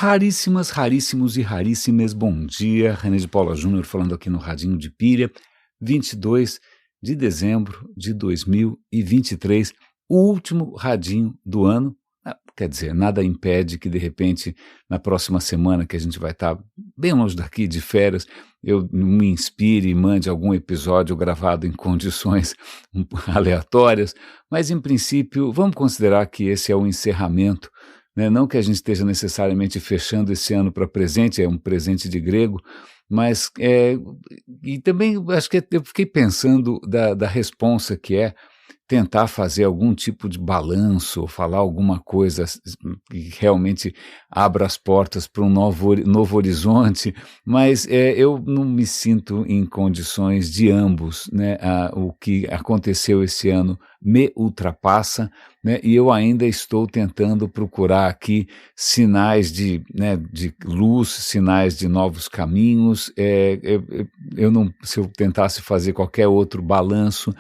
Raríssimas, raríssimos e raríssimas, bom dia, René de Paula Júnior falando aqui no Radinho de Pilha, 22 de dezembro de 2023, o último Radinho do ano. Quer dizer, nada impede que de repente na próxima semana, que a gente vai estar bem longe daqui de férias, eu me inspire e mande algum episódio gravado em condições aleatórias, mas em princípio vamos considerar que esse é o encerramento, né? Não que a gente esteja necessariamente fechando esse ano para presente, é um presente de grego, mas e também acho que eu fiquei pensando da responsa que é tentar fazer algum tipo de balanço, falar alguma coisa que realmente abra as portas para um novo horizonte, mas eu não me sinto em condições de ambos, né? O que aconteceu esse ano me ultrapassa, né? E eu ainda estou tentando procurar aqui sinais de luz, sinais de novos caminhos. Se eu tentasse fazer qualquer outro balanço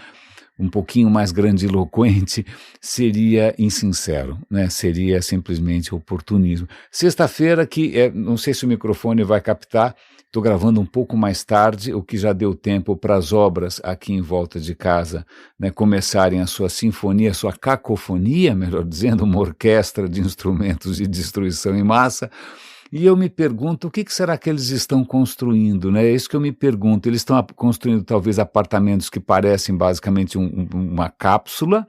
um pouquinho mais grandiloquente, seria insincero, né? Seria simplesmente oportunismo. Sexta-feira, não sei se o microfone vai captar, estou gravando um pouco mais tarde, o que já deu tempo para as obras aqui em volta de casa, né, começarem a sua sinfonia, a sua cacofonia, melhor dizendo, uma orquestra de instrumentos de destruição em massa. E eu me pergunto, o que será que eles estão construindo, né? É isso que eu me pergunto. Eles estão construindo talvez apartamentos que parecem basicamente uma cápsula,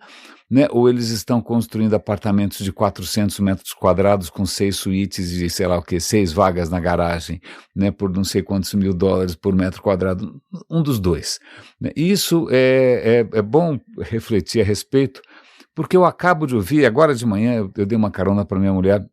né? Ou eles estão construindo apartamentos de 400 metros quadrados com 6 suítes e sei lá o que, 6 vagas na garagem, né? Por não sei quantos $1.000 por metro quadrado, um dos dois, né? Isso é bom refletir a respeito, porque eu acabo de ouvir, agora de manhã eu dei uma carona para minha mulher,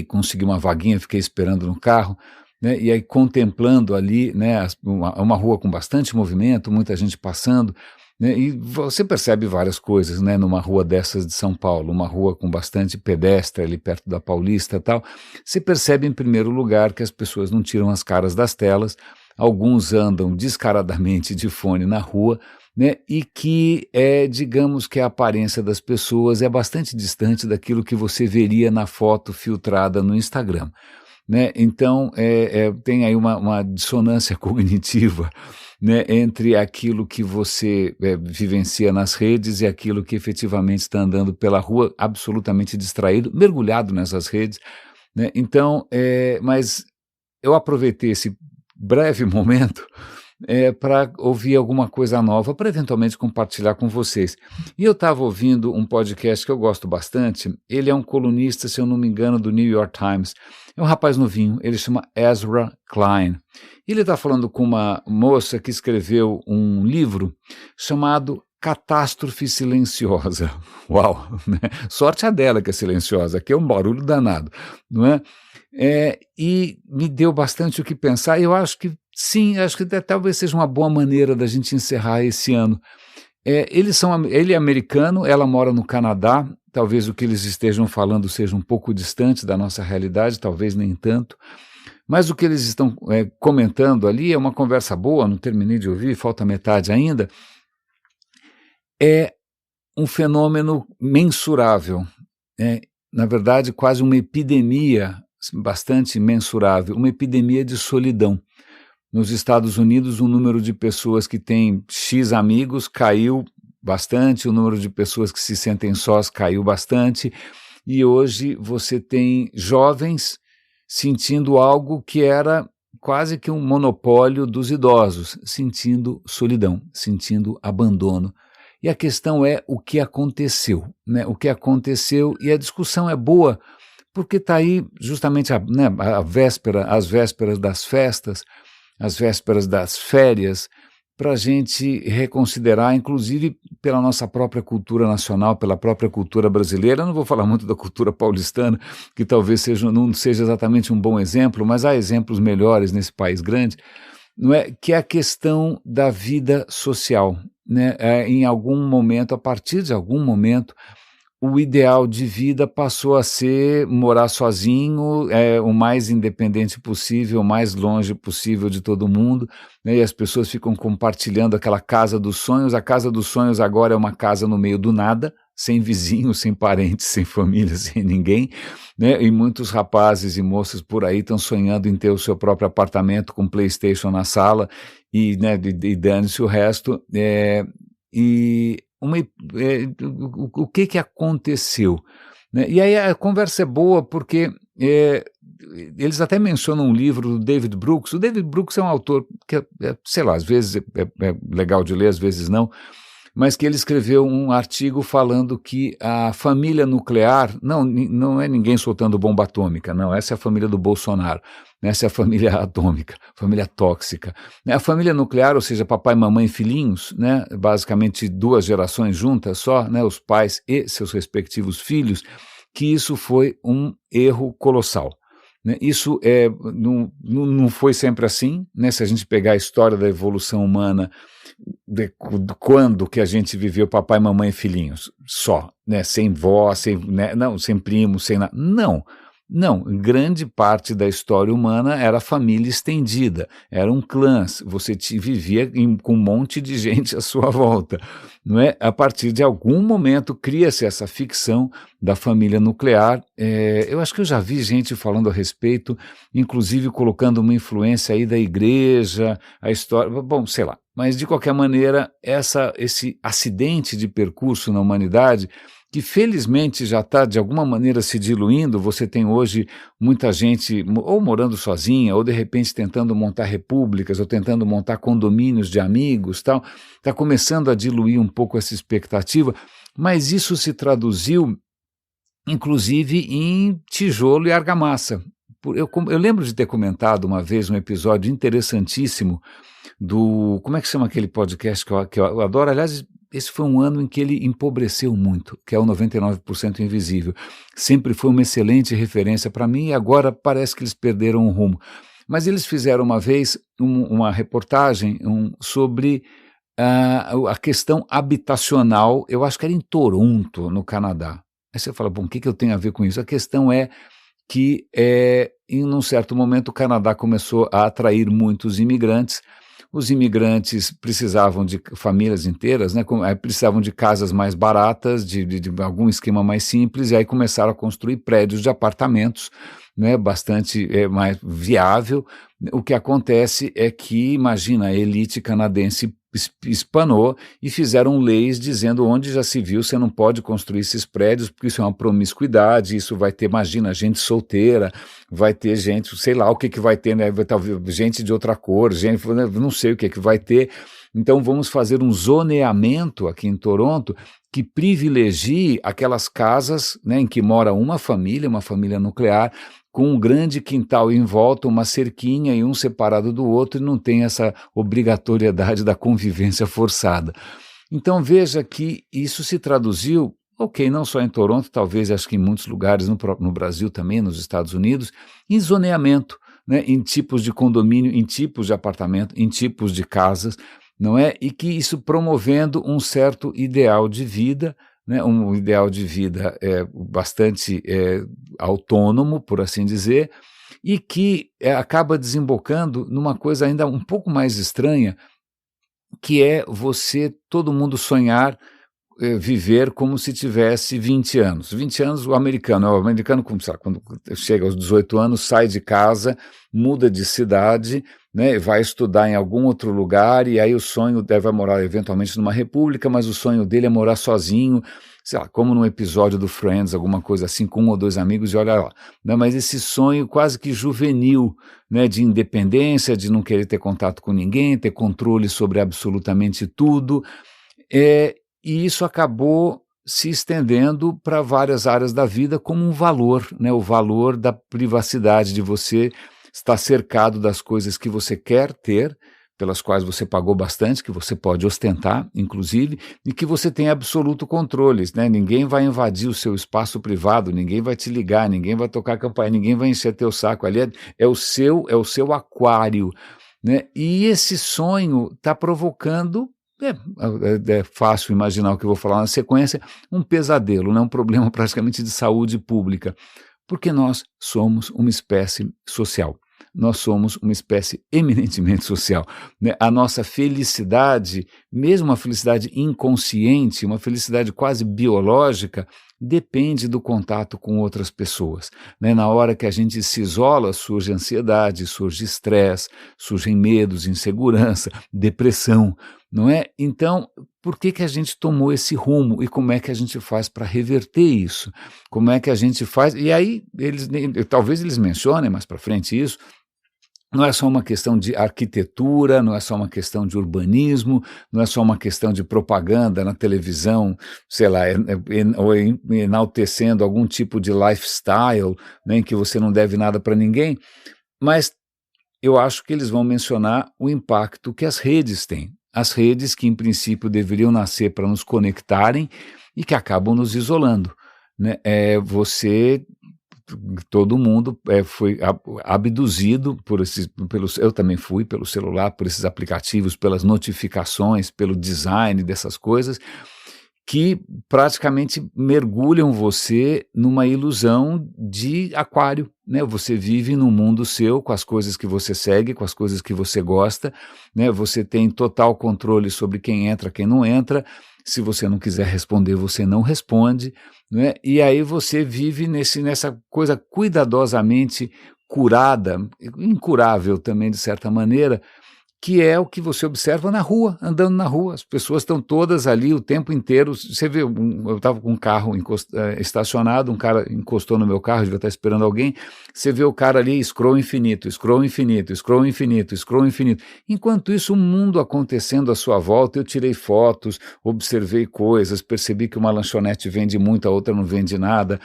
consegui uma vaguinha, fiquei esperando no carro, né, e aí contemplando ali, né, uma rua com bastante movimento, muita gente passando, né, e você percebe várias coisas, né, numa rua dessas de São Paulo, uma rua com bastante pedestre ali perto da Paulista e tal. Você percebe em primeiro lugar que as pessoas não tiram as caras das telas, alguns andam descaradamente de fone na rua, né, e que digamos que a aparência das pessoas é bastante distante daquilo que você veria na foto filtrada no Instagram, né? Então tem aí uma dissonância cognitiva, né, entre aquilo que você vivencia nas redes e aquilo que efetivamente está andando pela rua absolutamente distraído, mergulhado nessas redes, né? Então, mas eu aproveitei esse breve momento para ouvir alguma coisa nova, para eventualmente compartilhar com vocês. E eu estava ouvindo um podcast que eu gosto bastante, ele é um colunista, se eu não me engano, do New York Times, é um rapaz novinho, ele chama Ezra Klein. Ele está falando com uma moça que escreveu um livro chamado Catástrofe Silenciosa. Uau, né? Sorte a dela que é silenciosa, que é um barulho danado, não é? E me deu bastante o que pensar, e eu acho que sim, acho que talvez seja uma boa maneira da gente encerrar esse ano. Ele é americano, ela mora no Canadá, talvez o que eles estejam falando seja um pouco distante da nossa realidade, talvez nem tanto, mas o que eles estão comentando ali é uma conversa boa, não terminei de ouvir, falta metade ainda, é um fenômeno mensurável, na verdade quase uma epidemia bastante mensurável, uma epidemia de solidão. Nos Estados Unidos, o número de pessoas que têm X amigos caiu bastante, o número de pessoas que se sentem sós caiu bastante, e hoje você tem jovens sentindo algo que era quase que um monopólio dos idosos, sentindo solidão, sentindo abandono. E a questão é o que aconteceu, né? O que aconteceu, e a discussão é boa, porque está aí justamente as vésperas das festas, as vésperas das férias, para a gente reconsiderar, inclusive pela nossa própria cultura nacional, pela própria cultura brasileira. Eu não vou falar muito da cultura paulistana, que talvez não seja exatamente um bom exemplo, mas há exemplos melhores nesse país grande, não é? Que é a questão da vida social, né? Em algum momento, a partir de algum momento, o ideal de vida passou a ser morar sozinho, o mais independente possível, o mais longe possível de todo mundo, né, e as pessoas ficam compartilhando aquela casa dos sonhos. A casa dos sonhos agora é uma casa no meio do nada, sem vizinhos, sem parentes, sem família, sem ninguém, né, e muitos rapazes e moças por aí estão sonhando em ter o seu próprio apartamento com PlayStation na sala e, né, e dane-se o resto, e o que aconteceu, né? E aí a conversa é boa porque eles até mencionam um livro do David Brooks. O David Brooks é um autor que, sei lá, às vezes é legal de ler, às vezes não, mas que ele escreveu um artigo falando que a família nuclear, não é ninguém soltando bomba atômica, não, essa é a família do Bolsonaro, essa é a família atômica, família tóxica. A família nuclear, ou seja, papai, mamãe e filhinhos, né, basicamente 2 gerações juntas só, né, os pais e seus respectivos filhos, que isso foi um erro colossal. Né? Isso não foi sempre assim, né? Se a gente pegar a história da evolução humana, de quando que a gente viveu papai, mamãe e filhinhos, só, né? Sem vó, sem, né? Não, sem primo, sem nada, não, grande parte da história humana era família estendida, eram clãs, você vivia com um monte de gente à sua volta, não é? A partir de algum momento cria-se essa ficção da família nuclear. Eu acho que eu já vi gente falando a respeito, inclusive colocando uma influência aí da igreja, a história, bom, sei lá, mas de qualquer maneira, esse acidente de percurso na humanidade, que felizmente já está de alguma maneira se diluindo. Você tem hoje muita gente ou morando sozinha, ou de repente tentando montar repúblicas, ou tentando montar condomínios de amigos, tal. Está começando a diluir um pouco essa expectativa, mas isso se traduziu, inclusive, em tijolo e argamassa. Eu lembro de ter comentado uma vez um episódio interessantíssimo como é que chama aquele podcast que eu adoro? Aliás, esse foi um ano em que ele empobreceu muito, que é o 99% Invisível. Sempre foi uma excelente referência para mim e agora parece que eles perderam o rumo. Mas eles fizeram uma vez uma reportagem sobre a questão habitacional, eu acho que era em Toronto, no Canadá. Aí você fala, bom, o que eu tenho a ver com isso? A questão é que, em um certo momento, o Canadá começou a atrair muitos imigrantes. Os imigrantes precisavam de famílias inteiras, né, precisavam de casas mais baratas, de algum esquema mais simples, e aí começaram a construir prédios de apartamentos, né, bastante mais viável. O que acontece é que, imagina, a elite canadense espanou e fizeram leis dizendo onde já se viu, você não pode construir esses prédios porque isso é uma promiscuidade, isso vai ter, imagina, gente solteira, vai ter gente, sei lá o que vai ter, né, vai ter gente de outra cor, gente, não sei o que vai ter, então vamos fazer um zoneamento aqui em Toronto que privilegie aquelas casas, né, em que mora uma família nuclear, com um grande quintal em volta, uma cerquinha e um separado do outro, e não tem essa obrigatoriedade da convivência forçada. Então veja que isso se traduziu, ok, não só em Toronto, talvez acho que em muitos lugares no Brasil também, nos Estados Unidos, em zoneamento, né, em tipos de condomínio, em tipos de apartamento, em tipos de casas, não é? E que isso promovendo um certo ideal de vida, né, um ideal de vida bastante autônomo, por assim dizer, e que acaba desembocando numa coisa ainda um pouco mais estranha, que é todo mundo sonhar viver como se tivesse 20 anos. 20 anos, o americano, quando chega aos 18 anos, sai de casa, muda de cidade, né, vai estudar em algum outro lugar, e aí o sonho vai morar eventualmente numa república, mas o sonho dele é morar sozinho, sei lá, como num episódio do Friends, alguma coisa assim, com 1 ou 2 amigos, e olha lá. Né, mas esse sonho quase que juvenil, né, de independência, de não querer ter contato com ninguém, ter controle sobre absolutamente tudo, e isso acabou se estendendo para várias áreas da vida como um valor, né, o valor da privacidade, de você estar cercado das coisas que você quer ter, pelas quais você pagou bastante, que você pode ostentar, inclusive, e que você tem absoluto controle, né? Ninguém vai invadir o seu espaço privado, ninguém vai te ligar, ninguém vai tocar a campainha, ninguém vai encher teu saco, ali é o seu aquário, né? E esse sonho está provocando é fácil imaginar o que eu vou falar na sequência, um pesadelo, né? Um problema praticamente de saúde pública, porque nós somos uma espécie social. Nós somos uma espécie eminentemente social, né? A nossa felicidade, mesmo uma felicidade inconsciente, uma felicidade quase biológica, depende do contato com outras pessoas, né? Na hora que a gente se isola, surge ansiedade, surge estresse, surgem medos, insegurança, depressão, não é? Então, por que a gente tomou esse rumo e como é que a gente faz para reverter isso? Como é que a gente faz? E aí, talvez eles mencionem mais para frente isso. Não é só uma questão de arquitetura, não é só uma questão de urbanismo, não é só uma questão de propaganda na televisão, sei lá, ou enaltecendo algum tipo de lifestyle, né, em que você não deve nada para ninguém, mas eu acho que eles vão mencionar o impacto que as redes têm. As redes que, em princípio, deveriam nascer para nos conectarem e que acabam nos isolando, né? Todo mundo foi abduzido eu também fui pelo celular, por esses aplicativos, pelas notificações, pelo design dessas coisas, que praticamente mergulham você numa ilusão de aquário, né? Você vive num mundo seu, com as coisas que você segue, com as coisas que você gosta, né? Você tem total controle sobre quem entra, quem não entra. Se você não quiser responder, você não responde, né? E aí você vive nessa coisa cuidadosamente curada, incurável também de certa maneira, que é o que você observa na rua, andando na rua. As pessoas estão todas ali o tempo inteiro. Você vê, eu estava com um carro estacionado, um cara encostou no meu carro, devia estar esperando alguém. Você vê o cara ali, scroll infinito, scroll infinito, scroll infinito, scroll infinito. Enquanto isso, o mundo acontecendo à sua volta, eu tirei fotos, observei coisas, percebi que uma lanchonete vende muito, a outra não vende nada.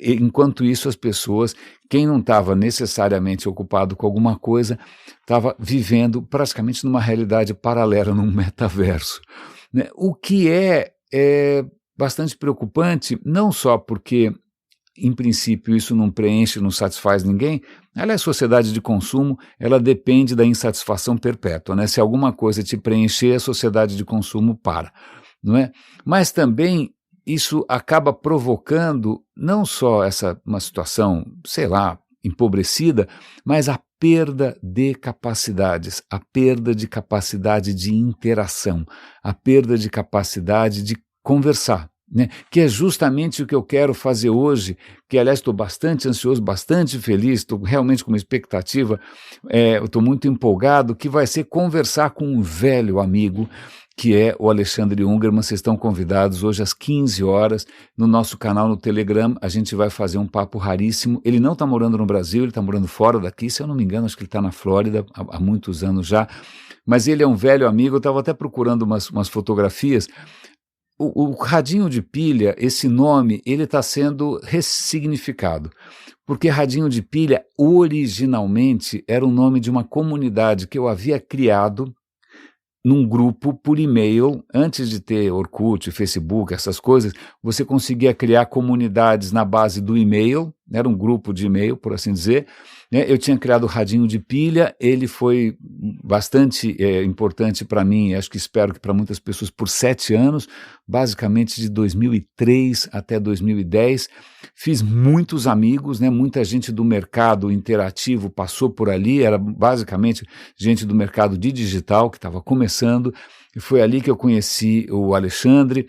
Enquanto isso, as pessoas, quem não estava necessariamente ocupado com alguma coisa, estava vivendo praticamente numa realidade paralela, num metaverso, né? O que é bastante preocupante, não só porque, em princípio, isso não preenche, não satisfaz ninguém. Ela é sociedade de consumo, ela depende da insatisfação perpétua, né? Se alguma coisa te preencher, a sociedade de consumo para, não é? Mas também isso acaba provocando não só uma situação, sei lá, empobrecida, mas a perda de capacidades, a perda de capacidade de interação, a perda de capacidade de conversar, né? Que é justamente o que eu quero fazer hoje, que aliás estou bastante ansioso, bastante feliz, estou realmente com uma expectativa, eu estou muito empolgado, que vai ser conversar com um velho amigo, que é o Alexandre Ungermann. Vocês estão convidados hoje às 15 horas no nosso canal no Telegram. A gente vai fazer um papo raríssimo. Ele não está morando no Brasil, ele está morando fora daqui, se eu não me engano, acho que ele está na Flórida há muitos anos já, mas ele é um velho amigo. Eu estava até procurando umas fotografias. O Radinho de Pilha, esse nome, ele está sendo ressignificado, porque Radinho de Pilha originalmente era o nome de uma comunidade que eu havia criado num grupo por e-mail. Antes de ter Orkut, Facebook, essas coisas, você conseguia criar comunidades na base do e-mail, era um grupo de e-mail, por assim dizer, né? Eu tinha criado o Radinho de Pilha, ele foi bastante importante para mim, acho que espero que para muitas pessoas, por 7 anos, basicamente de 2003 até 2010, fiz muitos amigos, né? Muita gente do mercado interativo passou por ali, era basicamente gente do mercado de digital que estava começando, e foi ali que eu conheci o Alexandre.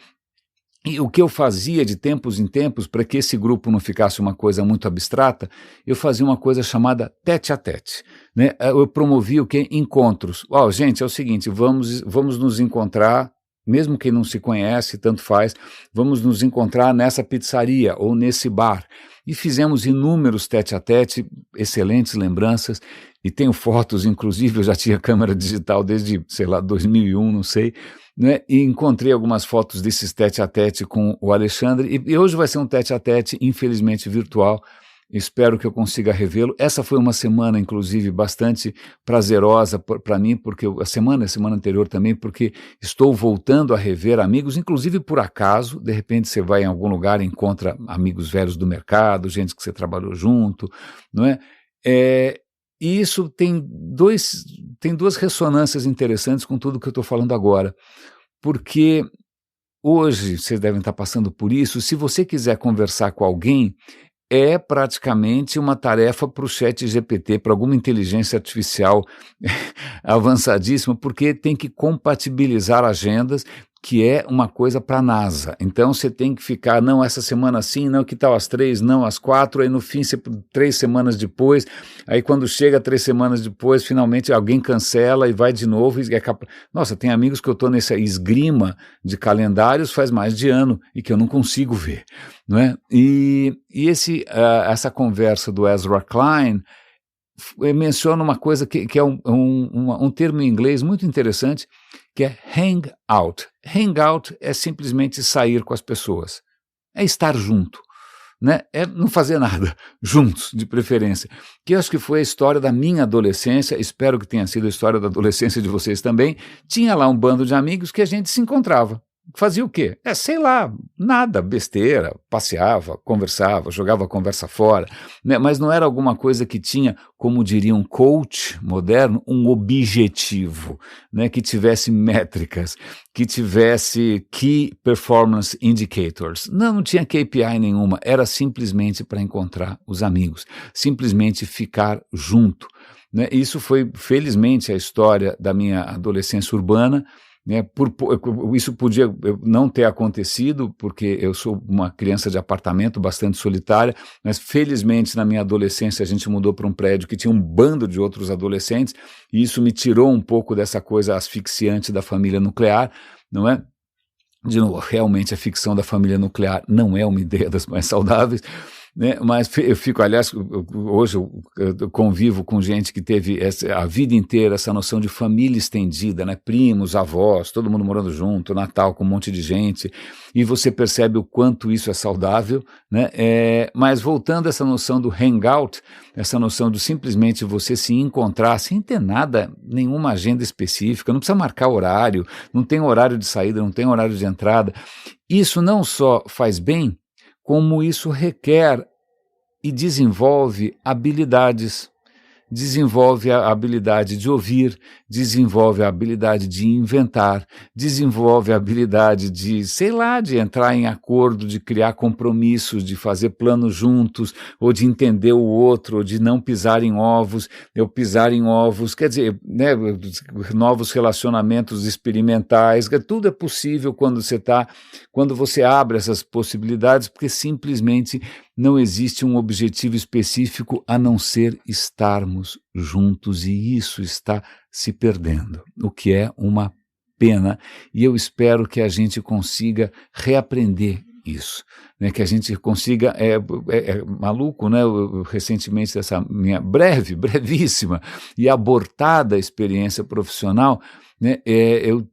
E o que eu fazia de tempos em tempos, para que esse grupo não ficasse uma coisa muito abstrata, eu fazia uma coisa chamada tete a tete, né? Eu promovia o quê? Encontros. Gente, é o seguinte, vamos nos encontrar, mesmo quem não se conhece, tanto faz, vamos nos encontrar nessa pizzaria ou nesse bar. E fizemos inúmeros tete a tete, excelentes lembranças, e tenho fotos, inclusive eu já tinha câmera digital desde, sei lá, 2001, não sei, né? E encontrei algumas fotos desses tete a tete com o Alexandre, e hoje vai ser um tete a tete, infelizmente virtual. Espero que eu consiga revê-lo. Essa foi uma semana, inclusive, bastante prazerosa para mim, porque a semana anterior também, porque estou voltando a rever amigos, inclusive por acaso. De repente você vai em algum lugar e encontra amigos velhos do mercado, gente que você trabalhou junto, não é? E isso tem duas ressonâncias interessantes com tudo que eu estou falando agora, porque hoje vocês devem estar passando por isso. Se você quiser conversar com alguém, é praticamente uma tarefa para o ChatGPT, para alguma inteligência artificial avançadíssima, porque tem que compatibilizar agendas, que é uma coisa para a NASA. Então você tem que ficar, não, essa semana sim, não, que tal às 3, não, às 4, aí no fim, 3 semanas depois, aí quando chega 3 semanas depois, finalmente alguém cancela e vai de novo. Nossa, tem amigos que eu estou nessa esgrima de calendários faz mais de ano e que eu não consigo ver, não é? E essa conversa do Ezra Klein menciona uma coisa que é um termo em inglês muito interessante, que é hang out. Hang out é simplesmente sair com as pessoas, é estar junto, né? É não fazer nada, juntos, de preferência. Que eu acho que foi a história da minha adolescência, espero que tenha sido a história da adolescência de vocês também. Tinha lá um bando de amigos que a gente se encontrava. Fazia o quê? Sei lá, nada, besteira, passeava, conversava, jogava a conversa fora, né? Mas não era alguma coisa que tinha, como diria um coach moderno, um objetivo, né? Que tivesse métricas, que tivesse Key Performance Indicators. Não tinha KPI nenhuma, era simplesmente para encontrar os amigos, simplesmente ficar junto, né? Isso foi, felizmente, a história da minha adolescência urbana, né? Isso podia não ter acontecido, porque eu sou uma criança de apartamento bastante solitária, mas felizmente na minha adolescência a gente mudou para um prédio que tinha um bando de outros adolescentes, e isso me tirou um pouco dessa coisa asfixiante da família nuclear, não é? De novo, realmente a ficção da família nuclear não é uma ideia das mais saudáveis, né? Mas eu fico, aliás, hoje eu convivo com gente que teve a vida inteira essa noção de família estendida, né? Primos, avós, todo mundo morando junto, Natal com um monte de gente, e você percebe o quanto isso é saudável, né? Mas voltando a essa noção do hangout, essa noção de simplesmente você se encontrar sem ter nada, nenhuma agenda específica, não precisa marcar horário, não tem horário de saída, não tem horário de entrada, isso não só faz bem, como isso requer e desenvolve habilidades, desenvolve a habilidade de ouvir, desenvolve a habilidade de inventar, desenvolve a habilidade de, sei lá, de entrar em acordo, de criar compromissos, de fazer planos juntos, ou de entender o outro, ou de não pisar em ovos, eu pisar em ovos, quer dizer, né, novos relacionamentos experimentais, tudo é possível quando você abre essas possibilidades, porque simplesmente não existe um objetivo específico a não ser estarmos juntos, e isso está se perdendo, o que é uma pena, e eu espero que a gente consiga reaprender isso, né, que a gente consiga, maluco, né, recentemente dessa minha brevíssima e abortada experiência profissional, né, eu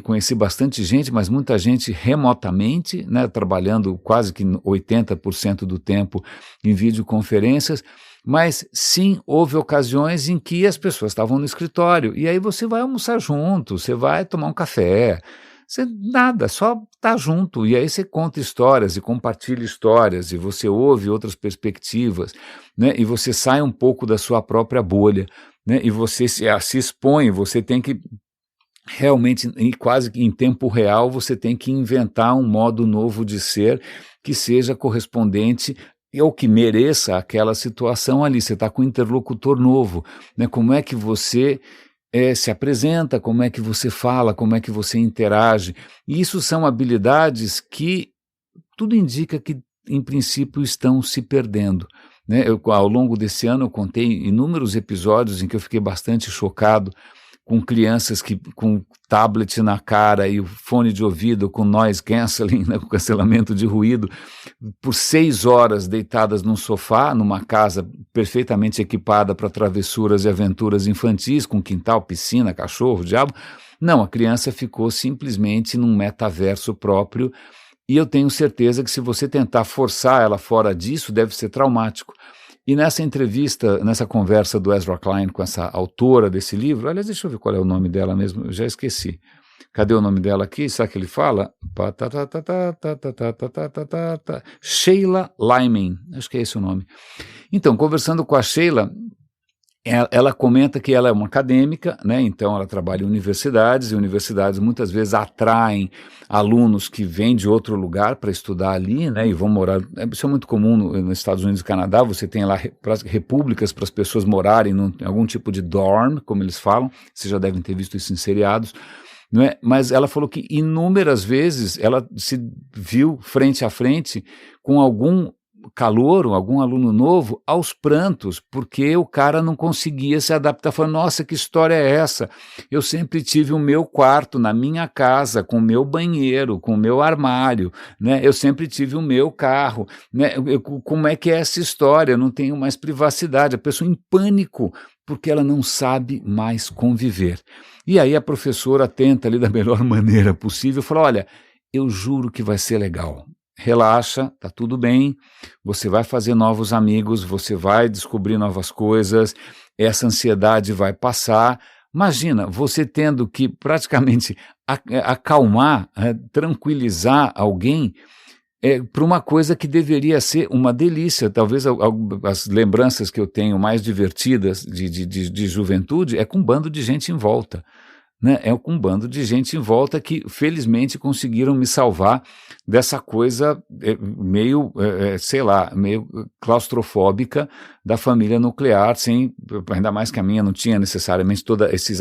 conheci bastante gente, mas muita gente remotamente, né, trabalhando quase que 80% do tempo em videoconferências, mas sim, houve ocasiões em que as pessoas estavam no escritório, e aí você vai almoçar junto, você vai tomar um café, nada, só tá junto, e aí você conta histórias e compartilha histórias, e você ouve outras perspectivas, né, e você sai um pouco da sua própria bolha, né, e você se expõe, você tem que realmente, quase em tempo real, você tem que inventar um modo novo de ser que seja correspondente ou que mereça aquela situação ali. Você está com um interlocutor novo, né? Como é que você se apresenta, como é que você fala, como é que você interage. E isso são habilidades que tudo indica que, em princípio, estão se perdendo, né? Ao longo desse ano, eu contei inúmeros episódios em que eu fiquei bastante chocado com crianças com tablet na cara e o fone de ouvido com noise cancelling, né, com cancelamento de ruído, por 6 horas deitadas num sofá, numa casa perfeitamente equipada para travessuras e aventuras infantis, com quintal, piscina, cachorro, diabo. Não, a criança ficou simplesmente num metaverso próprio, e eu tenho certeza que se você tentar forçar ela fora disso, deve ser traumático. E nessa entrevista, nessa conversa do Ezra Klein com essa autora desse livro, aliás, deixa eu ver qual é o nome dela mesmo, eu já esqueci. Cadê o nome dela aqui? Sabe o que ele fala? Sheila Lyman, acho que é esse o nome. Então, conversando com a Sheila, ela comenta que ela é uma acadêmica, né, então ela trabalha em universidades, e universidades muitas vezes atraem alunos que vêm de outro lugar para estudar ali, né, e vão morar, isso é muito comum nos Estados Unidos e Canadá, você tem lá repúblicas para as pessoas morarem em algum tipo de dorm, como eles falam, vocês já devem ter visto isso em seriados, não é? Mas ela falou que inúmeras vezes ela se viu frente a frente com algum calouro, algum aluno novo, aos prantos, porque o cara não conseguia se adaptar, falando, nossa, que história é essa? Eu sempre tive o meu quarto na minha casa, com o meu banheiro, com o meu armário, né? Eu sempre tive o meu carro, né? Como é que é essa história? Eu não tenho mais privacidade, a pessoa em pânico, porque ela não sabe mais conviver. E aí a professora tenta ali da melhor maneira possível, fala, olha, eu juro que vai ser legal. Relaxa, tá tudo bem, você vai fazer novos amigos, você vai descobrir novas coisas, essa ansiedade vai passar. Imagina, você tendo que praticamente acalmar, tranquilizar alguém para uma coisa que deveria ser uma delícia. Talvez as lembranças que eu tenho mais divertidas de juventude é com um bando de gente em volta. Né, é um bando de gente em volta que felizmente conseguiram me salvar dessa coisa meio, sei lá, meio claustrofóbica da família nuclear, ainda mais que a minha não tinha necessariamente todos esses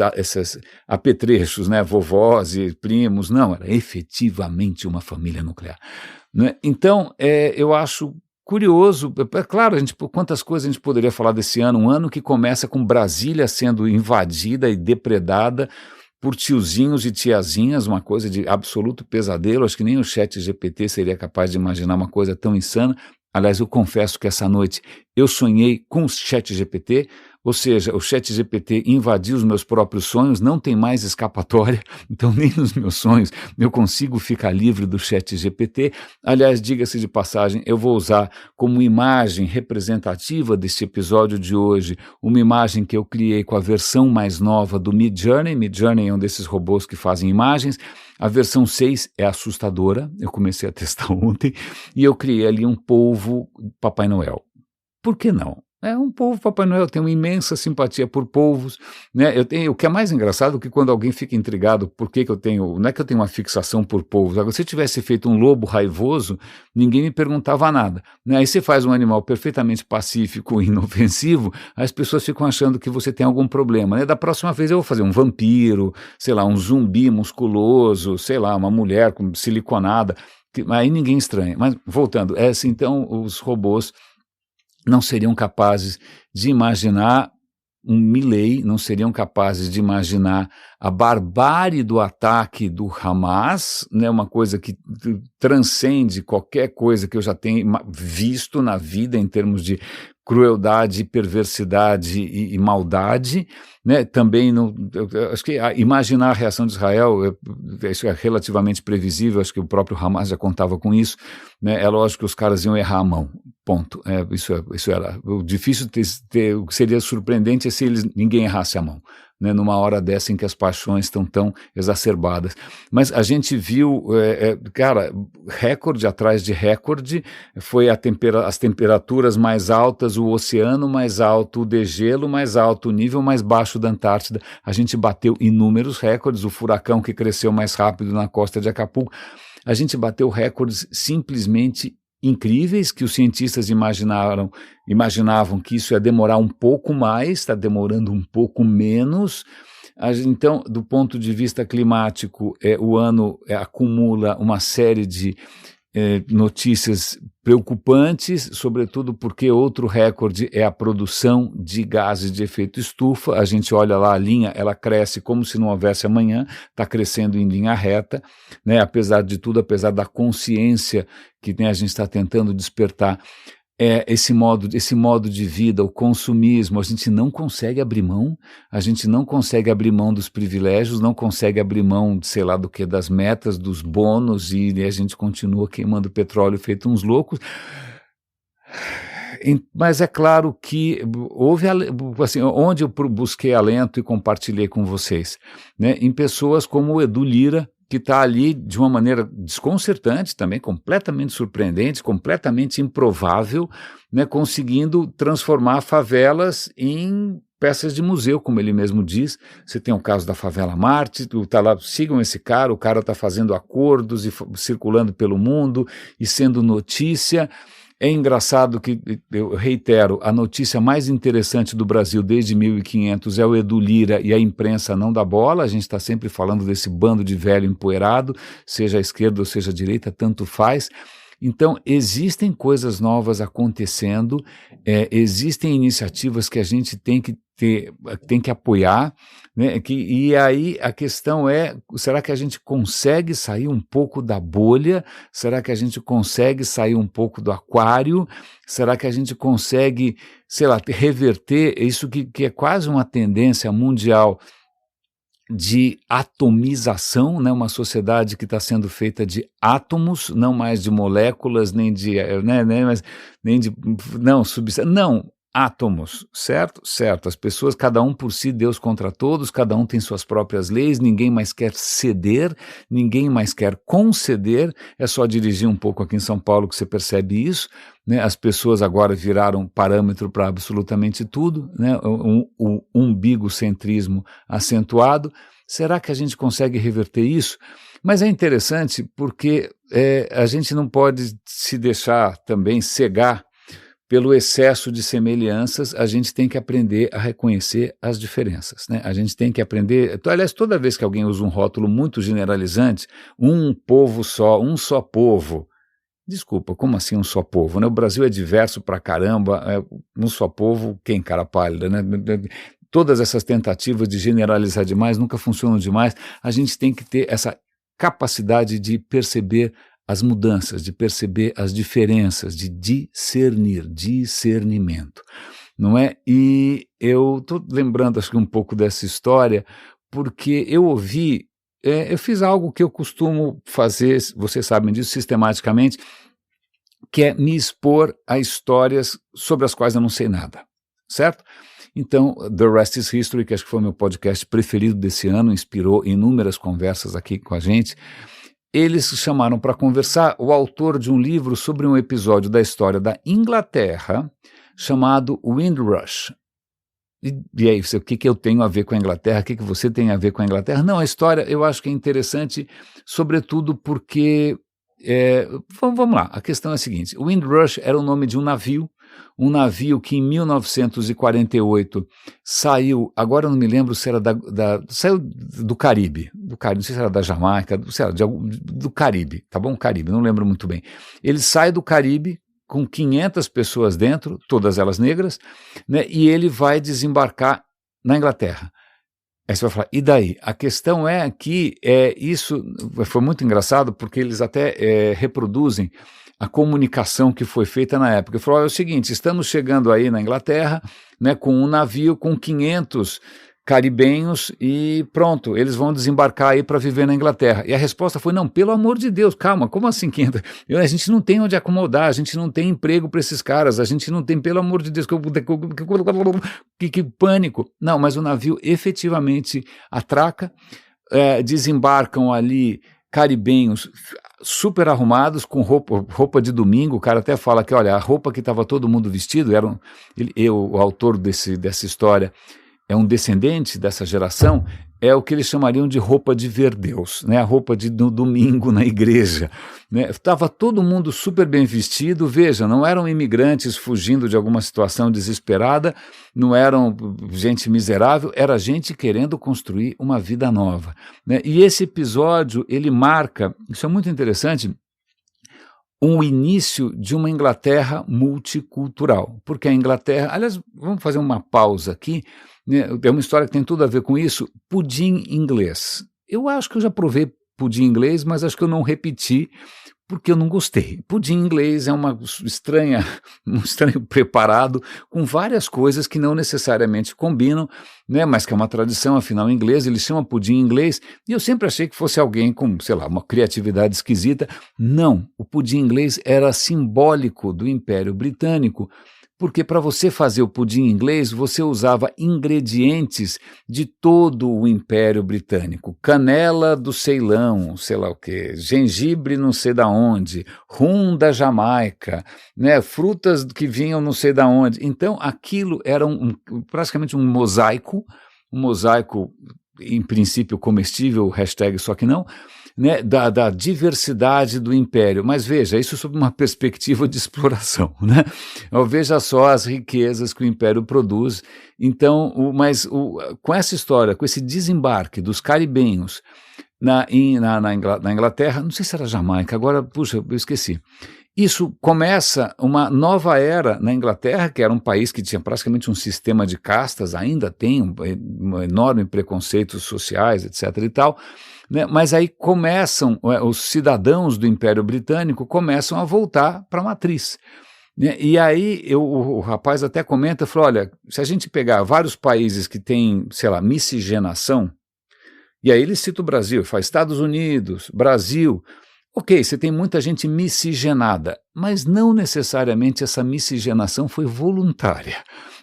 apetrechos, né, vovós e primos, não, era efetivamente uma família nuclear. Né? Então, eu acho curioso, é claro, quantas coisas a gente poderia falar desse ano, um ano que começa com Brasília sendo invadida e depredada por tiozinhos e tiazinhas, uma coisa de absoluto pesadelo, acho que nem o ChatGPT seria capaz de imaginar uma coisa tão insana. Aliás, eu confesso que essa noite eu sonhei com o ChatGPT, ou seja, o ChatGPT invadiu os meus próprios sonhos, não tem mais escapatória, então nem nos meus sonhos eu consigo ficar livre do ChatGPT. Aliás, diga-se de passagem, eu vou usar como imagem representativa deste episódio de hoje, uma imagem que eu criei com a versão mais nova do Midjourney. Midjourney é um desses robôs que fazem imagens. A versão 6 é assustadora, eu comecei a testar ontem, e eu criei ali um polvo Papai Noel. Por que não? Um polvo Papai Noel, eu tenho uma imensa simpatia por polvos, né? O que é mais engraçado é que quando alguém fica intrigado por que eu tenho, não é que eu tenho uma fixação por polvos, agora, se eu tivesse feito um lobo raivoso, ninguém me perguntava nada, né? Aí você faz um animal perfeitamente pacífico e inofensivo, as pessoas ficam achando que você tem algum problema, né? Da próxima vez eu vou fazer um vampiro, sei lá, um zumbi musculoso, sei lá, uma mulher com siliconada, aí ninguém estranha. Mas voltando, então os robôs não seriam capazes de imaginar um Milei, não seriam capazes de imaginar a barbárie do ataque do Hamas, né, uma coisa que transcende qualquer coisa que eu já tenha visto na vida em termos de crueldade, perversidade e maldade, né? Também acho que imaginar a reação de Israel isso é relativamente previsível, acho que o próprio Hamas já contava com isso, né? É lógico que os caras iam errar a mão, ponto. Isso era o difícil, o que seria surpreendente é se ninguém errasse a mão, né, numa hora dessa em que as paixões estão tão exacerbadas. Mas a gente viu, cara, recorde atrás de recorde, foi as temperaturas mais altas, o oceano mais alto, o degelo mais alto, o nível mais baixo da Antártida. A gente bateu inúmeros recordes, o furacão que cresceu mais rápido na costa de Acapulco. A gente bateu recordes simplesmente incríveis, que os cientistas imaginavam que isso ia demorar um pouco mais, está demorando um pouco menos. Então, do ponto de vista climático, o ano acumula uma série de notícias preocupantes, sobretudo porque outro recorde é a produção de gases de efeito estufa. A gente olha lá a linha, ela cresce como se não houvesse amanhã, está crescendo em linha reta, né? Apesar de tudo, apesar da consciência que, né, a gente está tentando despertar, esse modo de vida, o consumismo, a gente não consegue abrir mão, dos privilégios, não consegue abrir mão, sei lá do que, das metas, dos bônus, e a gente continua queimando petróleo feito uns loucos. Mas é claro que houve, assim, onde eu busquei alento e compartilhei com vocês, né, em pessoas como o Edu Lyra, que está ali de uma maneira desconcertante também, completamente surpreendente, completamente improvável, né, conseguindo transformar favelas em peças de museu, como ele mesmo diz. Você tem o caso da Favela Marte, tá lá, sigam esse cara, o cara está fazendo acordos e circulando pelo mundo e sendo notícia. É engraçado que, eu reitero, a notícia mais interessante do Brasil desde 1500 é o Edu Lira e a imprensa não dá bola. A gente está sempre falando desse bando de velho empoeirado, seja a esquerda ou seja a direita, tanto faz. Então, existem coisas novas acontecendo, existem iniciativas que a gente tem que apoiar, né? E aí a questão é, será que a gente consegue sair um pouco da bolha? Será que a gente consegue sair um pouco do aquário? Será que a gente consegue, sei lá, reverter isso que é quase uma tendência mundial de atomização, né? Uma sociedade que está sendo feita de átomos, não mais de moléculas, nem de, mas nem de, não, substância, não, átomos, certo? Certo, as pessoas, cada um por si, Deus contra todos, cada um tem suas próprias leis, ninguém mais quer ceder, ninguém mais quer conceder, é só dirigir um pouco aqui em São Paulo que você percebe isso, né? As pessoas agora viraram parâmetro para absolutamente tudo, né? O umbigocentrismo acentuado. Será que a gente consegue reverter isso? Mas é interessante porque a gente não pode se deixar também cegar pelo excesso de semelhanças. A gente tem que aprender a reconhecer as diferenças, né? A gente tem que aprender, aliás, toda vez que alguém usa um rótulo muito generalizante, um povo só, um só povo, desculpa, como assim um só povo, né? O Brasil é diverso pra caramba, um só povo, quem cara pálida, né? Todas essas tentativas de generalizar demais nunca funcionam demais. A gente tem que ter essa capacidade de perceber as mudanças, de perceber as diferenças, de discernimento, não é? E eu estou lembrando, acho que um pouco dessa história, porque eu fiz algo que eu costumo fazer, vocês sabem disso, sistematicamente, que é me expor a histórias sobre as quais eu não sei nada, certo? Então, The Rest is History, que acho que foi o meu podcast preferido desse ano, inspirou inúmeras conversas aqui com a gente. Eles chamaram para conversar o autor de um livro sobre um episódio da história da Inglaterra chamado Windrush. E aí, o que eu tenho a ver com a Inglaterra? O que você tem a ver com a Inglaterra? Não, a história eu acho que é interessante, sobretudo porque, vamos lá, a questão é a seguinte, o Windrush era o nome de um navio que em 1948 saiu, agora eu não me lembro se era saiu do Caribe, não sei se era da Jamaica, sei lá, do Caribe, tá bom? Caribe, não lembro muito bem. Ele sai do Caribe com 500 pessoas dentro, todas elas negras, né, e ele vai desembarcar na Inglaterra. Aí você vai falar, e daí? A questão é que isso foi muito engraçado, porque eles até reproduzem a comunicação que foi feita na época. Ele falou, é o seguinte, estamos chegando aí na Inglaterra, né, com um navio com 500 caribenhos e pronto, eles vão desembarcar aí para viver na Inglaterra. E a resposta foi, não, pelo amor de Deus, calma, como assim 500? A gente não tem onde acomodar, a gente não tem emprego para esses caras, a gente não tem, pelo amor de Deus, que pânico. Não, mas o navio efetivamente atraca, desembarcam ali caribenhos super arrumados, com roupa de domingo. O cara até fala que, olha, a roupa que estava todo mundo vestido, o autor dessa história é um descendente dessa geração, é o que eles chamariam de roupa de ver-Deus, né? A roupa do domingo na igreja, né? Estava todo mundo super bem vestido, veja, não eram imigrantes fugindo de alguma situação desesperada, não eram gente miserável, era gente querendo construir uma vida nova, né? E esse episódio, ele marca, isso é muito interessante, um início de uma Inglaterra multicultural, porque a Inglaterra, aliás, vamos fazer uma pausa aqui, né? É uma história que tem tudo a ver com isso, pudim inglês. Eu acho que eu já provei pudim inglês, mas acho que eu não repeti, porque eu não gostei. Pudim inglês é um estranho preparado com várias coisas que não necessariamente combinam, né, mas que é uma tradição, afinal, inglesa, ele chama pudim inglês, e eu sempre achei que fosse alguém com, sei lá, uma criatividade esquisita. Não, o pudim inglês era simbólico do Império Britânico, porque para você fazer o pudim inglês, você usava ingredientes de todo o Império Britânico. Canela do Ceilão, sei lá o quê, gengibre não sei da onde, rum da Jamaica, né, frutas que vinham não sei da onde. Então, aquilo era praticamente um mosaico, em princípio comestível, hashtag só que não, né, da diversidade do império. Mas veja, isso sob uma perspectiva de exploração, né? Veja só as riquezas que o império produz. Então, com essa história, com esse desembarque dos caribenhos na Inglaterra, não sei se era Jamaica, agora, puxa, eu esqueci. Isso começa uma nova era na Inglaterra, que era um país que tinha praticamente um sistema de castas, ainda tem um enorme preconceitos sociais, etc. e tal, né? Mas aí começam, os cidadãos do Império Britânico começam a voltar para a matriz. Né? E aí o rapaz até comenta, falou, olha, se a gente pegar vários países que têm, sei lá, miscigenação, e aí ele cita o Brasil, faz Estados Unidos, Brasil. Ok, você tem muita gente miscigenada, mas não necessariamente essa miscigenação foi voluntária.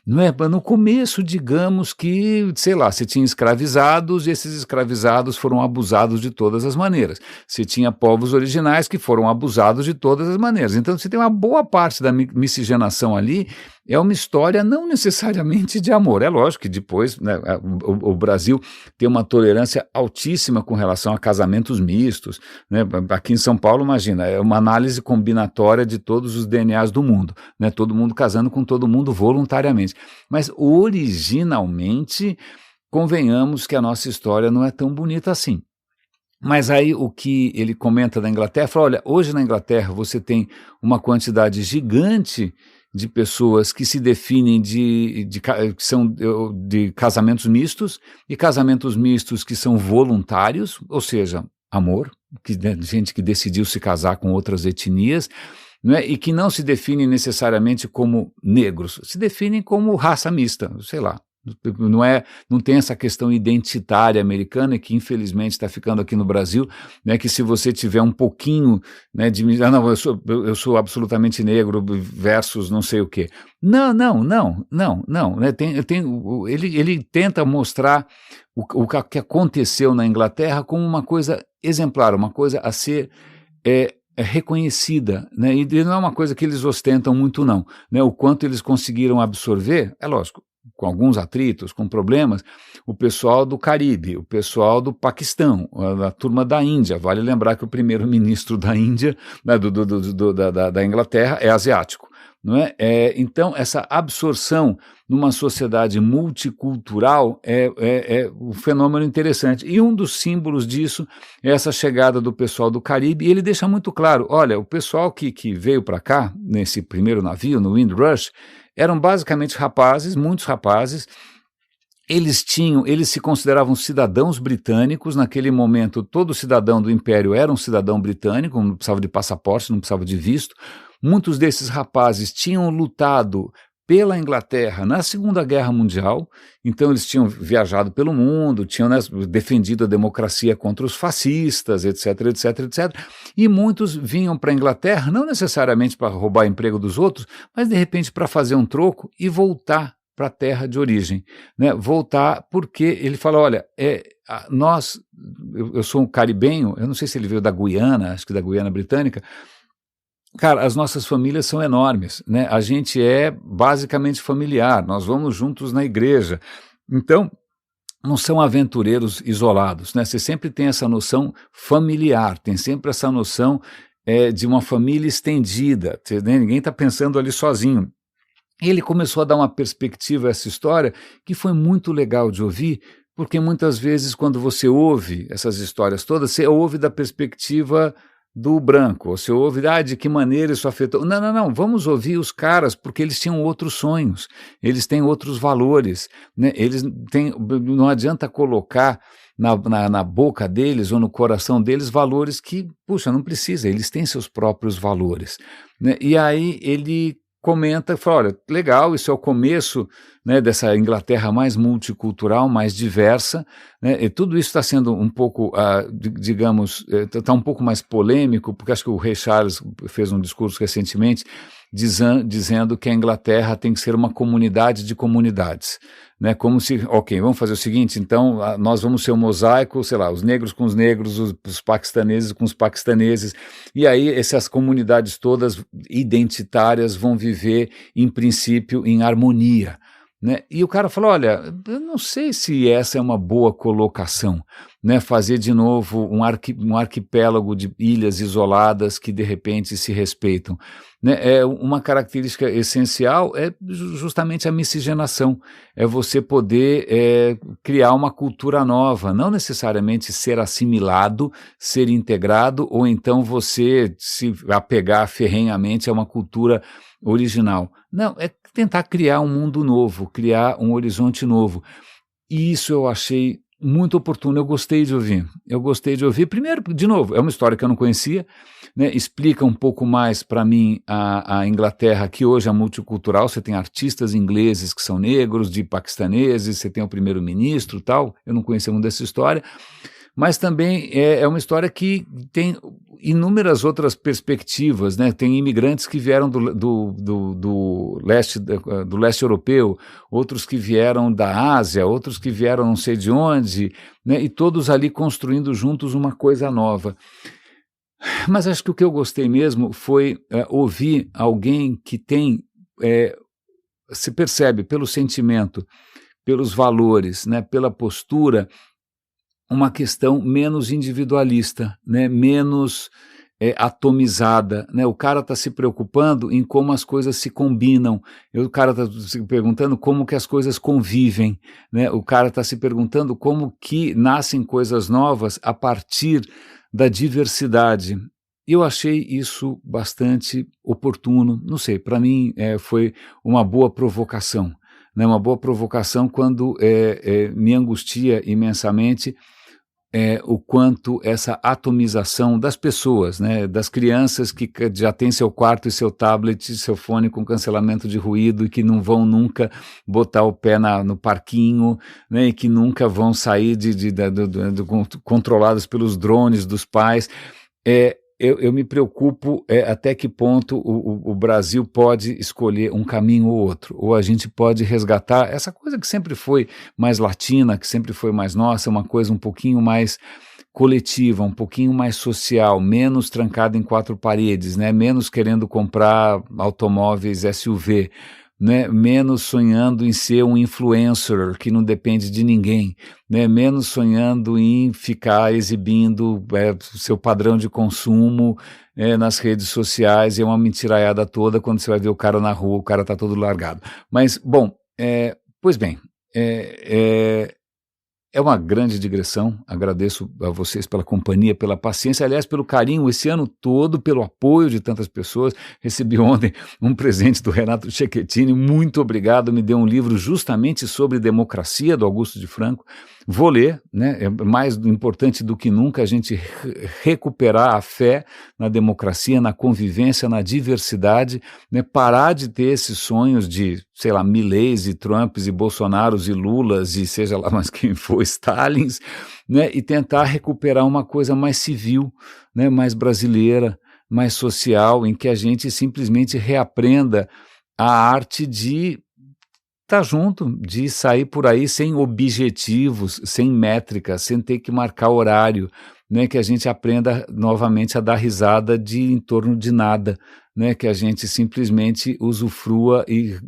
Não é? No começo, digamos que, sei lá, se tinha escravizados e esses escravizados foram abusados de todas as maneiras. Se tinha povos originais que foram abusados de todas as maneiras. Então, se tem uma boa parte da miscigenação ali, é uma história não necessariamente de amor. É lógico que depois, né, o Brasil tem uma tolerância altíssima com relação a casamentos mistos. Né? Aqui em São Paulo, imagina, é uma análise combinatória de todos os DNAs do mundo. Né? Todo mundo casando com todo mundo voluntariamente. Mas originalmente, convenhamos que a nossa história não é tão bonita assim. Mas aí o que ele comenta da Inglaterra, fala, olha, hoje na Inglaterra você tem uma quantidade gigante de pessoas que se definem que são de casamentos mistos, e casamentos mistos que são voluntários, ou seja, amor, gente que decidiu se casar com outras etnias, não é? E que não se definem necessariamente como negros, se definem como raça mista, sei lá. Não tem essa questão identitária americana que infelizmente está ficando aqui no Brasil, né, que se você tiver um pouquinho, né, não, eu sou absolutamente negro versus não sei o quê. Não, né, ele tenta mostrar o que aconteceu na Inglaterra como uma coisa exemplar, uma coisa a ser reconhecida, né, e não é uma coisa que eles ostentam muito não, né, o quanto eles conseguiram absorver, é lógico, com alguns atritos, com problemas, o pessoal do Caribe, o pessoal do Paquistão, a turma da Índia. Vale lembrar que o primeiro-ministro da Índia, né, da Inglaterra, é asiático. Não é? Então, essa absorção numa sociedade multicultural é um fenômeno interessante. E um dos símbolos disso é essa chegada do pessoal do Caribe, e ele deixa muito claro, olha, o pessoal que veio para cá, nesse primeiro navio, no Windrush, eram basicamente rapazes, muitos rapazes. Eles se consideravam cidadãos britânicos. Naquele momento, todo cidadão do Império era um cidadão britânico, não precisava de passaporte, não precisava de visto. Muitos desses rapazes tinham lutado pela Inglaterra na Segunda Guerra Mundial, então eles tinham viajado pelo mundo, tinham, né, defendido a democracia contra os fascistas, etc, etc, etc, e muitos vinham para a Inglaterra, não necessariamente para roubar emprego dos outros, mas de repente para fazer um troco e voltar para a terra de origem, né? Voltar porque ele fala, olha, eu sou um caribenho, eu não sei se ele veio da Guiana, acho que da Guiana Britânica. Cara, as nossas famílias são enormes, né? A gente é basicamente familiar, nós vamos juntos na igreja. Então, não são aventureiros isolados, né? Você sempre tem essa noção familiar, tem sempre essa noção de uma família estendida, né? Ninguém está pensando ali sozinho. E ele começou a dar uma perspectiva a essa história que foi muito legal de ouvir, porque muitas vezes quando você ouve essas histórias todas, você ouve da perspectiva do branco, você ouve, de que maneira isso afetou. Não, vamos ouvir os caras, porque eles tinham outros sonhos, eles têm outros valores, né? Não adianta colocar na boca deles ou no coração deles valores que, puxa, não precisa, eles têm seus próprios valores, né? E aí ele comenta, fala, olha, legal, isso é o começo, né, dessa Inglaterra mais multicultural, mais diversa, né, e tudo isso está sendo um pouco, digamos, está um pouco mais polêmico, porque acho que o rei Charles fez um discurso recentemente, dizendo que a Inglaterra tem que ser uma comunidade de comunidades, né? Como se, ok, vamos fazer o seguinte, então nós vamos ser um mosaico, sei lá, os negros com os negros, os paquistaneses com os paquistaneses, e aí essas comunidades todas identitárias vão viver, em princípio, em harmonia, né? E o cara falou, olha, eu não sei se essa é uma boa colocação, né? Fazer de novo um arquipélago de ilhas isoladas que de repente se respeitam, né? É uma característica essencial é justamente a miscigenação, é você poder criar uma cultura nova, não necessariamente ser assimilado, ser integrado, ou então você se apegar ferrenhamente a uma cultura original. Não, é tentar criar um mundo novo, criar um horizonte novo. E isso eu achei muito oportuno, eu gostei de ouvir. Primeiro, de novo, é uma história que eu não conhecia, né? Explica um pouco mais para mim a Inglaterra, que hoje é multicultural, você tem artistas ingleses que são negros, de paquistaneses, você tem o primeiro-ministro e tal, eu não conhecia muito dessa história, mas também é uma história que tem inúmeras outras perspectivas, né? Tem imigrantes que vieram do leste europeu, outros que vieram da Ásia, outros que vieram não sei de onde, né? E todos ali construindo juntos uma coisa nova. Mas acho que o que eu gostei mesmo foi ouvir alguém que tem, se percebe pelo sentimento, pelos valores, né? Pela postura, uma questão menos individualista, né, menos atomizada, né? O cara está se preocupando em como as coisas se combinam, o cara está se perguntando como que as coisas convivem, né? O cara está se perguntando como que nascem coisas novas a partir da diversidade. E eu achei isso bastante oportuno, não sei, para mim foi uma boa provocação, né? Uma boa provocação quando me angustia imensamente o quanto essa atomização das pessoas, né, das crianças que já têm seu quarto e seu tablet, seu fone com cancelamento de ruído e que não vão nunca botar o pé no parquinho, né, e que nunca vão sair controlados pelos drones dos pais. Eu me preocupo até que ponto o Brasil pode escolher um caminho ou outro, ou a gente pode resgatar essa coisa que sempre foi mais latina, que sempre foi mais nossa, uma coisa um pouquinho mais coletiva, um pouquinho mais social, menos trancada em quatro paredes, né? Menos querendo comprar automóveis SUV, né? Menos sonhando em ser um influencer que não depende de ninguém, né? Menos sonhando em ficar exibindo seu padrão de consumo nas redes sociais, e é uma mentiraiada toda. Quando você vai ver o cara na rua, o cara está todo largado. Mas, bom, pois bem, é uma grande digressão, agradeço a vocês pela companhia, pela paciência, aliás, pelo carinho esse ano todo, pelo apoio de tantas pessoas. Recebi ontem um presente do Renato Cecchettin, muito obrigado, me deu um livro justamente sobre democracia, do Augusto de Franco. Vou ler, né? É mais importante do que nunca a gente recuperar a fé na democracia, na convivência, na diversidade, né? Parar de ter esses sonhos de, sei lá, Mileis e Trumps e Bolsonaros e Lulas e seja lá mais quem for, Stalins, né? E tentar recuperar uma coisa mais civil, né? Mais brasileira, mais social, em que a gente simplesmente reaprenda a arte de estar junto, de sair por aí sem objetivos, sem métrica, sem ter que marcar horário, né? Que a gente aprenda novamente a dar risada em torno de nada, né? Que a gente simplesmente usufrua e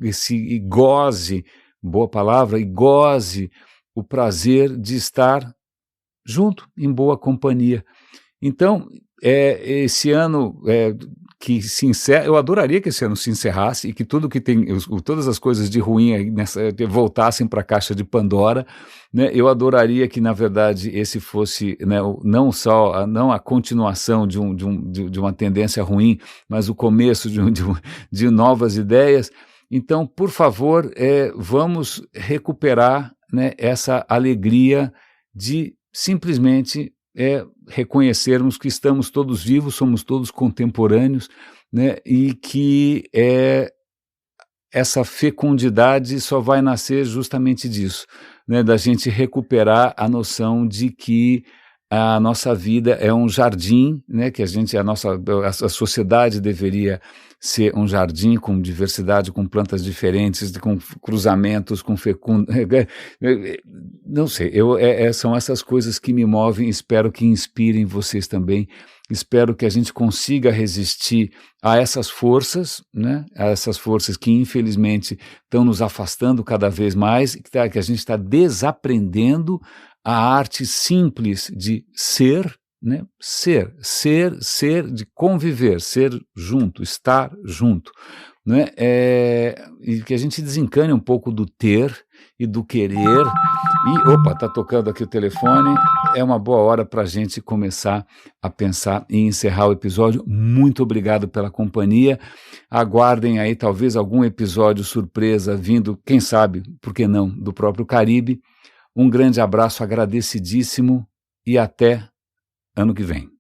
goze, boa palavra, e goze o prazer de estar junto, em boa companhia. Então, esse ano que se encerra, eu adoraria que esse ano se encerrasse e que tudo que tem, todas as coisas de ruim aí voltassem para a caixa de Pandora, né? Eu adoraria que, na verdade, esse fosse, né, não a continuação de uma tendência ruim, mas o começo de novas ideias. Então, por favor, vamos recuperar, né, essa alegria de simplesmente reconhecermos que estamos todos vivos, somos todos contemporâneos, né, e que essa fecundidade só vai nascer justamente disso, né, da gente recuperar a noção de que a nossa vida é um jardim, né, que a sociedade deveria ser um jardim com diversidade, com plantas diferentes, com cruzamentos, com não sei, são essas coisas que me movem, espero que inspirem vocês também, espero que a gente consiga resistir a essas forças, né, a essas forças que infelizmente estão nos afastando cada vez mais, que a gente está desaprendendo a arte simples de ser, né? Ser, de conviver, ser junto, estar junto, né? E que a gente desencane um pouco do ter e do querer. E, opa, está tocando aqui o telefone, é uma boa hora para a gente começar a pensar em encerrar o episódio. Muito obrigado pela companhia, aguardem aí talvez algum episódio surpresa vindo, quem sabe, por que não, do próprio Caribe. Um grande abraço, agradecidíssimo e até ano que vem.